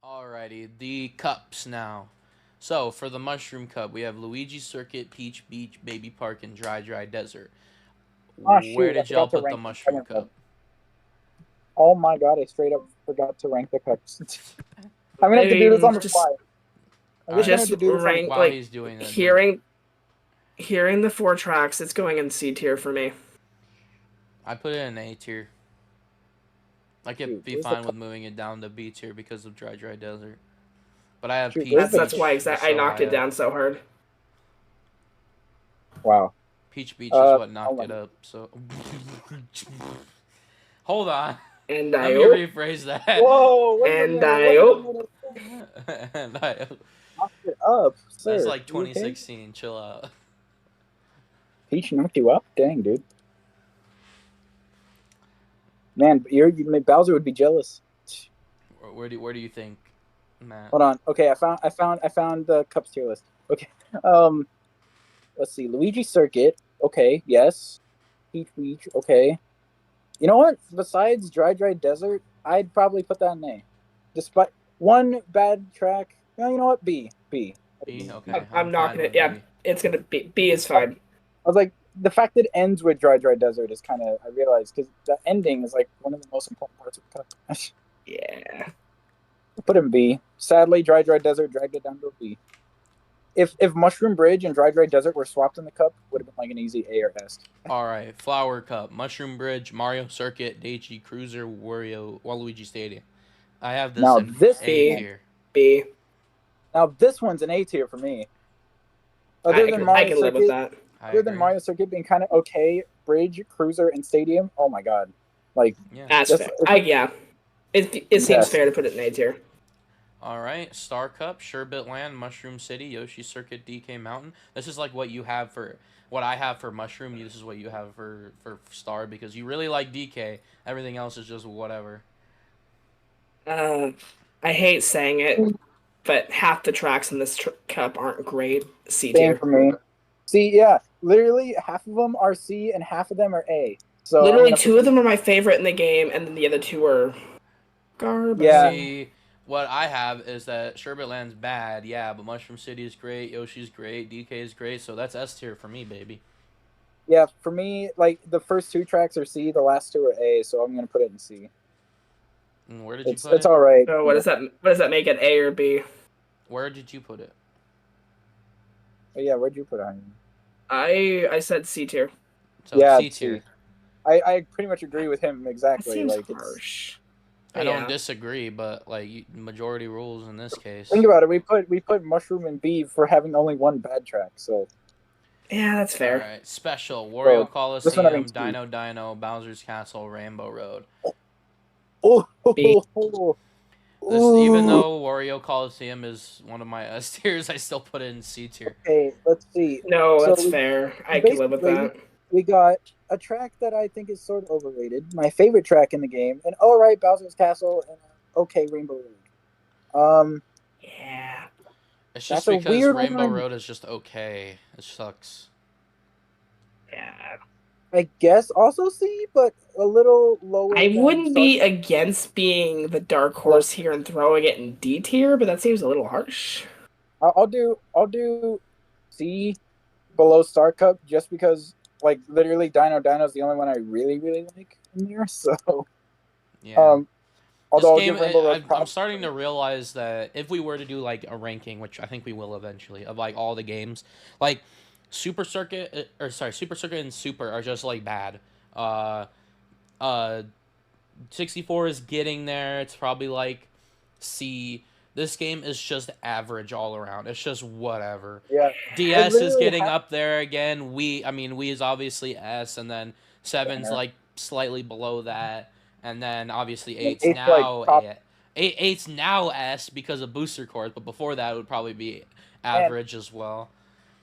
Alrighty, the cups now. So for the mushroom cup, we have Luigi Circuit, Peach Beach, Baby Park, and Dry Desert. Oh Where shoot, I did y'all forgot to put the rank the mushroom second cup. cup? Oh my god, I straight up forgot to rank the cups. I'm gonna I have to do this mean, on the fly. I'm just gonna have just to do this on the rank While fly. he's doing that, hearing the 4 tracks. It's going in C tier for me. I put it in A tier. I could Shoot, be where's the fine cup? with moving it down to B tier because of Dry Desert. But I have Shoot, Peach where's the That's cup? why Beach just I so knocked high it up. down so hard. Wow. Peach Beach is what knocked Hold it on. up. So hold on. And Let I me hope. rephrase that. Whoa! Wait a And minute. I Wait a hope. minute. And I, Knocked it up, that's sir. like You okay? 2016. Chill out. Peach knocked you up? Dang, dude. Man, Bowser would be jealous. Where do you think, Matt? Hold on. Okay, I found the cups tier list. Okay. Um, let's see. Luigi Circuit. Okay, yes. Peach Beach. Okay. You know what? Besides Dry Desert, I'd probably put that in A. Despite one bad track. No, you know what? B. B. B. I Okay, I'm I'm fine knocking it. with Yeah, B. it's gonna be B is fine. was like, the fact that it ends with Dry Desert is kind of, I realized, because the ending is like one of the most important parts of the cup. Yeah. Put him B. Sadly, Dry Desert dragged it down to a B. If Mushroom Bridge and Dry Desert were swapped in the cup, would have been like an easy A or S. All right, Flower Cup, Mushroom Bridge, Mario Circuit, Daichi Cruiser, Waluigi Stadium. I have this Now in this A B. tier. B. now this one's an A tier for me. I Other than can Mario live with Circuit, that. I other than agree. Mario Circuit being kind of okay, Bridge, Cruiser, and Stadium. Oh my god, like Yeah. That's just fair. Yeah. It seems yes. fair to put it in A tier. All right, Star Cup, Sherbet Land, Mushroom City, Yoshi Circuit, DK Mountain. This is like what you have for what I have for Mushroom. This is what you have for Star because you really like DK. Everything else is just whatever. I hate saying it, but half the tracks in this cup aren't great. C Same tier. for me. See, yeah, literally half of them are C and half of them are A. So Literally, 2 of them are my favorite in the game, and then the other 2 are garbage. Yeah. See, what I have is that Sherbet Land's bad, yeah, but Mushroom City is great, Yoshi's great, DK is great, so that's S tier for me, baby. Yeah, for me, like the first 2 tracks are C, the last 2 are A, so I'm gonna put it in C. And where did you It's put it? all right. So what does that make it, A or B? Where did you put it? Oh, yeah, where'd you put it? I said C tier. So Yeah, C tier. C. I pretty much agree with him That exactly. seems Like harsh. I don't Yeah. disagree, but like majority rules in this case. think about it. We put Mushroom in B for having only one bad track. So Yeah, that's fair. All right, special Wario this one Coliseum, having two. Dino, Bowser's Castle, Rainbow Road. Oh, B. This, even though Wario Coliseum is one of my S tiers, I still put it in C tier. Okay, let's see. No, So that's fair. I can live with basically, that. We got a track that I think is sort of overrated. My favorite track in the game, and all right, Bowser's Castle, and okay, Rainbow Road. Yeah. It's That's just a because weird Rainbow one. Road is just okay. It sucks. Yeah. I guess also C, but a little lower. I than wouldn't Star- be against being the dark horse here and throwing it in D tier, but that seems a little harsh. I'll do C below Star Cup just because like literally Dino is the only one I really like in there. So Yeah. although I'll This game, give Rainbow Road I'm props. starting to realize that if we were to do like a ranking, which I think we will eventually, of like all the games, like Super Circuit and Super are just like bad. Uh, uh, 64 is getting there. It's probably like C. This game is just average all around. It's just whatever. Yeah. DS is literally getting up there again. We is obviously S, and then 7's Banner. like slightly below that, and then obviously 8's Eight's, now like, top- A. 8's now S because of booster cores, but before that it would probably be average as well.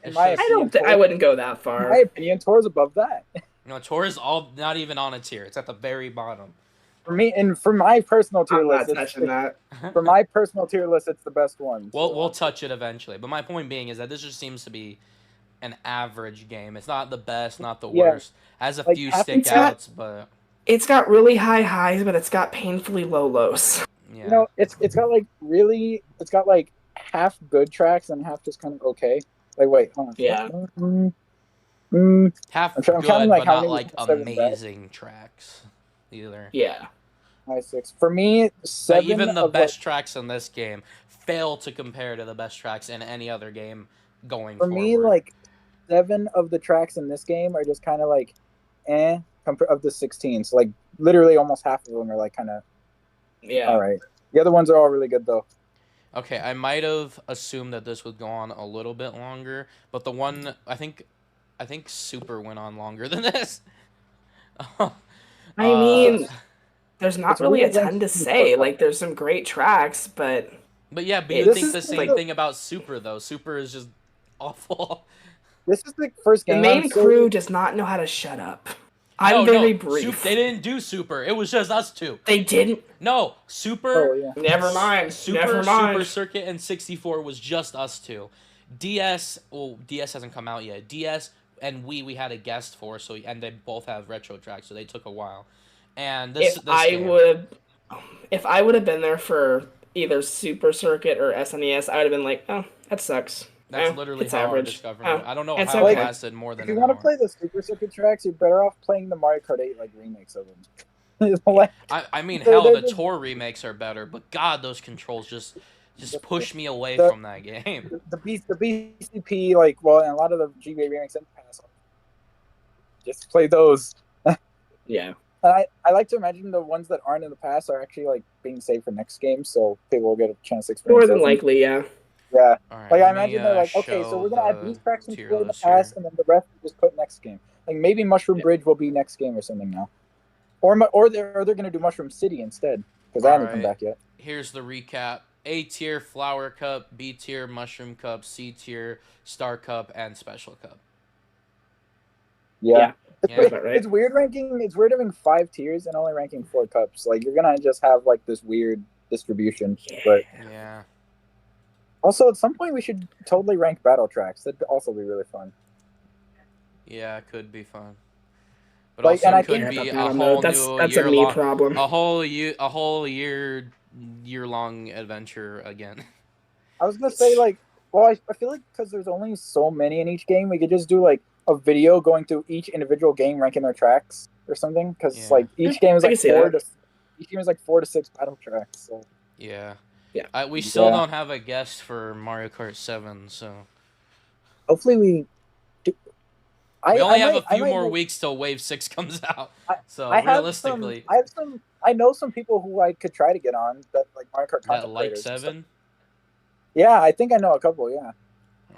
in It's my just, I opinion, I wouldn't go that in far. my opinion, Tor's above that. Tor is all not even on a tier. It's at the very bottom. For me, and for my personal tier I'm not list, touching that. for my personal tier list, it's the best one. We'll touch it eventually, but my point being is that this just seems to be an average game. It's not the best, not the Yeah. worst. Has a Like, few half the stickouts, but It's got really high highs, but it's got painfully low lows. Yeah. it's got like it's got like half good tracks and half just kind of okay. Like wait, hold on. Yeah. Half I'm counting good, like but how not many like 7 tracks. amazing tracks either. Yeah. 6. For me, Like 7 even the of best tracks in this game fail to compare to the best tracks in any other game going for me forward. like 7 of the tracks in this game are just kind of like of the 16. So like literally almost half of them are like kind of Yeah. all right. The other ones are all really good though. Okay, I might have assumed that this would go on a little bit longer, but the one I think Super went on longer than this. I mean, there's not It's really a weird ton to say. Like, there's some great tracks, but but yeah, but you it's think the same like thing about Super though. Super is just awful. This is the first the game main crew does not know how to shut up. I'm very brief. They didn't do Super. It was just us two. They didn't. No, Super. Oh yeah. Never mind. Super Never mind. Super Circuit and 64 was just us two. DS, well, DS hasn't come out yet. DS and we had a guest for, so and they both have retro tracks, so they took a while. And this If I would have been there for either Super Circuit or SNES, I would have been like, oh, that sucks. That's literally it's how our average. discovery went. I don't know It's how it okay. lasted more than If you an want to hour. play the Super Circuit tracks, you're better off playing the Mario Kart 8 like remakes of them. Like, I mean, they're- hell, they're the just- tour remakes are better, but God, those controls just push me away the- from that game. the BCP, like, well, and a lot of the GBA remakes in the past, just play those. Yeah. I like to imagine the ones that aren't in the past are actually like being saved for next game, so people will get a chance to experience. More than those. likely, yeah. Yeah. All right, Like I let me, imagine they're like, okay, so show we're gonna add the these tracks from tier in the list here. past, and then the rest we just put next game. Like maybe Mushroom Yeah. Bridge will be next game or something now, or they're gonna do Mushroom City instead because that hasn't come Alright. back yet. Here's the recap. A tier, Flower Cup. B tier, Mushroom Cup. C tier, Star Cup, and Special Cup. Yeah. Yeah. About right. It's weird ranking. It's weird having 5 tiers and only ranking 4 cups. Like you're gonna just have like this weird distribution. But Yeah. also at some point we should totally rank battle tracks. That'd also be really fun. Yeah, it could be fun. But Like, also and I could think- be I a don't know. whole That's new a year me long, problem. a whole year long adventure again. I was gonna say like, well, I feel like because there's only so many in each game, we could just do like a video going through each individual game, ranking their tracks or something. Because Yeah. like each game is I like can see 4 that. to each game is like 4 to 6 battle tracks. So Yeah. Yeah. We still Yeah. don't have a guest for Mario Kart 7, so hopefully we. Do... we only have might- a few might more know- weeks till Wave 6 comes out. So I have realistically, I know some people who I could try to get on that like Mario Kart that content like creators and stuff. 7. Yeah, I think I know a couple. Yeah,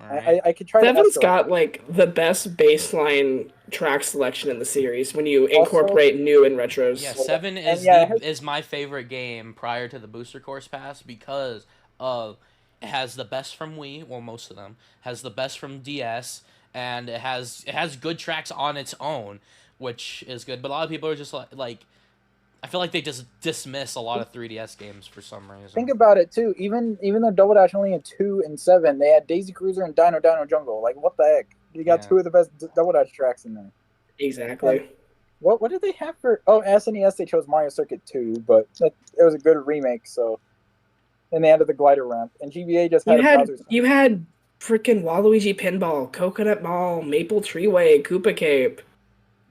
All right. I could try. Seven's to got like the best baseline track selection in the series when you incorporate new and retros. Yeah, 7 and is yeah, is my favorite game prior to the Booster Course Pass because of it has the best from Wii, well most of them, has the best from DS, and it has good tracks on its own, which is good. But a lot of people are just like I feel like they just dismiss a lot of 3DS games for some reason. Think about it too. Even though Double Dash only had 2 and 7, they had Daisy Cruiser and Dino Jungle. Like what the heck? You got Yeah. 2 of the best Double Dash tracks in there. Exactly. What did they have for? Oh, SNES they chose Mario Circuit 2, but it was a good remake. So, and they added the glider ramp, and GBA just had You had freaking Waluigi Pinball, Coconut Mall, Maple Treeway, Koopa Cape.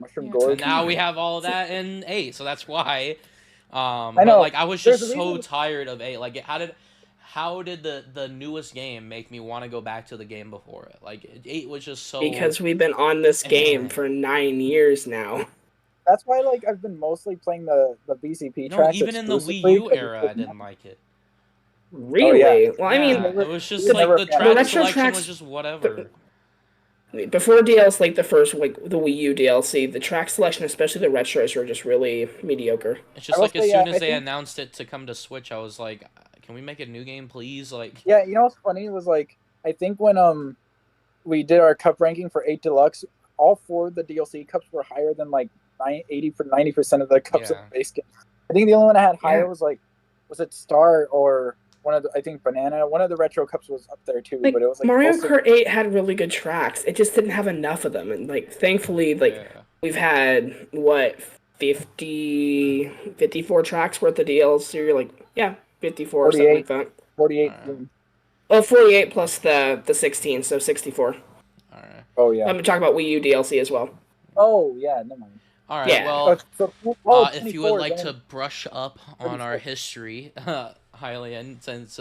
Mushroom And Gorge. now we have all of that in 8, so that's why. I But know. like I was There's just a so reason- tired of 8. Like how did the newest game make me want to go back to the game before it? Like 8 was just so Because we've been on this game for 9 years now. That's why like I've been mostly playing the BCP No, tracks. even in the Wii exclusively, U 'cause it's era, I like- didn't like it. Really? yeah. Well, I mean, Yeah, it was just the- like the the track retro selection tracks- was just whatever. before DLC, like the first, like the Wii U DLC, the track selection, especially the retros, were just really mediocre. It's just I will like as say, soon yeah, as I they think- announced it to come to Switch, I was like, can we make a new game, please? Like, Yeah, you know what's funny was like I think when we did our cup ranking for 8 Deluxe, all 4 of the DLC cups were higher than like 90% of the cups Yeah. in the base game. I think the only one I had higher Yeah. was it Star or one of the, I think Banana. One of the retro cups was up there too, Like, but it was like Mario mostly- Kart 8 had really good tracks. It just didn't have enough of them, and like thankfully, like yeah. we've had what 54 tracks worth of DLC. You're like, yeah, 54 or something like that. 48. Oh, 48 plus the 16, so 64. All right. Oh yeah. I'm talking about Wii U DLC as well. Oh yeah, never mind. All right. Yeah. Well, if you 24, would like then- to brush up on our history, Hylian, since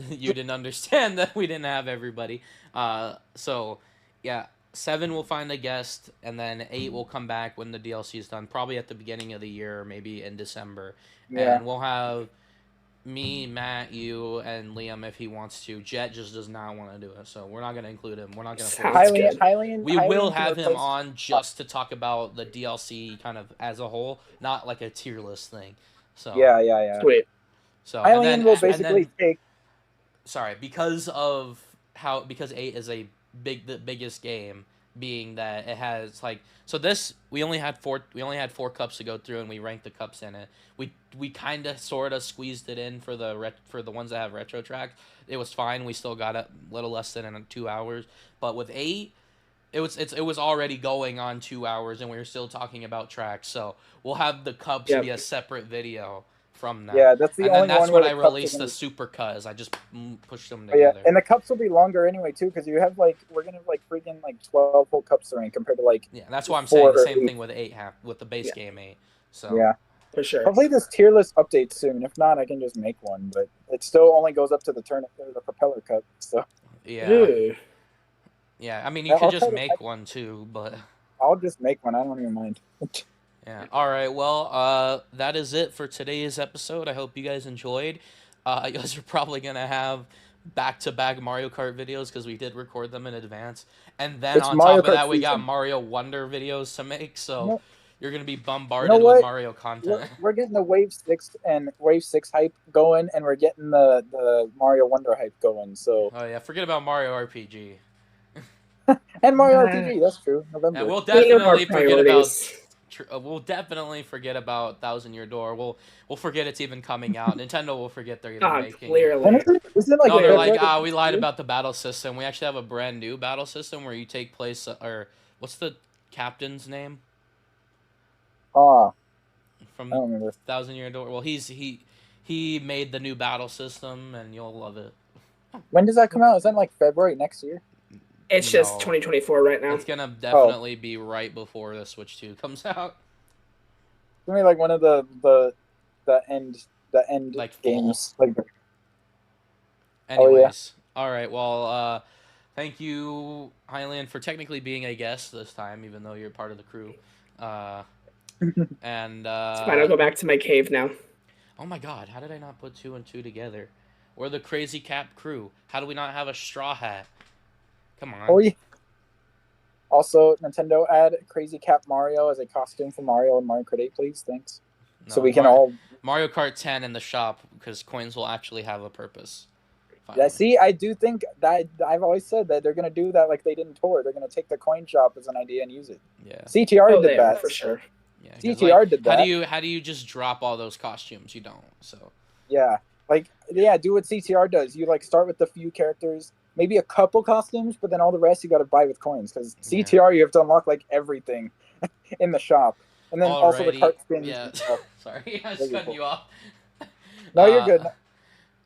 you didn't understand that we didn't have everybody. So, yeah, 7 will find a guest, and then 8 will come back when the DLC is done, probably at the beginning of the year, or maybe in December. Yeah. And we'll have me, Matt, you, and Liam if he wants to. Jet just does not want to do it, so we're not going to include him. We're not going to force Sounds him. good. We will have him on just to talk about the DLC kind of as a whole, not like a tier list thing. So Yeah. Sweet. So Hylian will basically take. Sorry, because 8 is the biggest game, being that it has like we only had 4 cups to go through, and we ranked the cups in it. We kind of sort of squeezed it in for the ones that have retro tracks. It was fine. We still got it a little less than 2 hours, but with 8 it was already going on 2 hours, and we were still talking about tracks. So we'll have the cups be a separate video from that. Yeah, that's the only one. And then that's where when I the cups released are the gonna- super cuz. I just pushed them Oh, yeah, together. and the cups will be longer anyway too, because you have we're gonna have freaking 12 whole cups to rank compared to Yeah, that's why I'm 4 saying the or same 8. thing with 8 with the base game 8. So Yeah, For sure. hopefully this tier list updates soon. If not, I can just make one, but it still only goes up to the propeller cup. So yeah. Ooh. Yeah, I mean you I'll could just try to- make one too, but I'll just make one. I don't even mind. yeah. All right. Well, that is it for today's episode. I hope you guys enjoyed. You guys are probably gonna have back-to-back Mario Kart videos because we did record them in advance, and then It's on Mario top of Kart that, we got season. Mario Wonder videos to make. So No. you're gonna be bombarded what? with Mario content. We're getting the Wave 6 hype going, and we're getting the Mario Wonder hype going. So Oh yeah, forget about Mario RPG. and Mario RPG, that's true. November. And we'll We know our definitely forget about. priorities. We'll definitely forget about Thousand Year Door. We'll forget it's even coming out. Nintendo will forget they're even making it. Clearly. When is it? Isn't it No, they're February? like, we lied about the battle system. We actually have a brand new battle system where you take place, or what's the captain's name I from don't remember. Thousand Year Door? Well, he made the new battle system, and you'll love it. When does that come out? Is that February next year? It's just No. 2024 right now. It's gonna definitely be right before the Switch 2 comes out. It's gonna be one of the end Like games. Anyways, all right. Well, thank you, Hylian, for technically being a guest this time, even though you're part of the crew. And It's fine, I'll go back to my cave now. oh my God, how did I not put 2 and 2 together? We're the Crazy Cap crew. How do we not have a straw hat? Come on. Oh yeah. Also, Nintendo add Crazy Cat Mario as a costume for Mario and Mario Kart 8, please. Thanks. No, So we can all. Mario Kart 10 in the shop because coins will actually have a purpose. Yeah, Finally. see, I do think that I've always said that they're gonna do that like they did in Tor. They're gonna take the coin shop as an idea and use it. Yeah. CTR Oh, did they are, that for sure. Yeah. 'cause, CTR did that. How do you just drop all those costumes? You don't. So. Yeah, do what CTR does. You start with the few characters, maybe a couple costumes, but then all the rest you got to buy with coins because Yeah. CTR you have to unlock everything in the shop, and then also the Alrighty. cart spins. Yeah. and stuff. Sorry, I was cutting you off. No, you're good.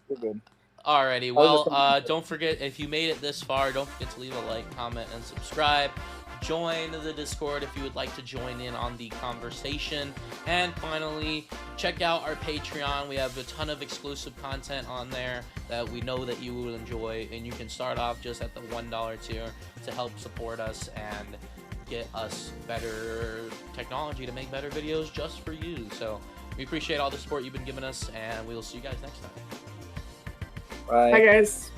You're good. Alrighty, well, don't forget, if you made it this far, don't forget to leave a like, comment, and subscribe. Join the Discord if you would like to join in on the conversation. And finally, check out our Patreon. We have a ton of exclusive content on there that we know that you will enjoy. And you can start off just at the $1 tier to help support us and get us better technology to make better videos just for you. So we appreciate all the support you've been giving us, and we will see you guys next time. Bye. Hi, guys.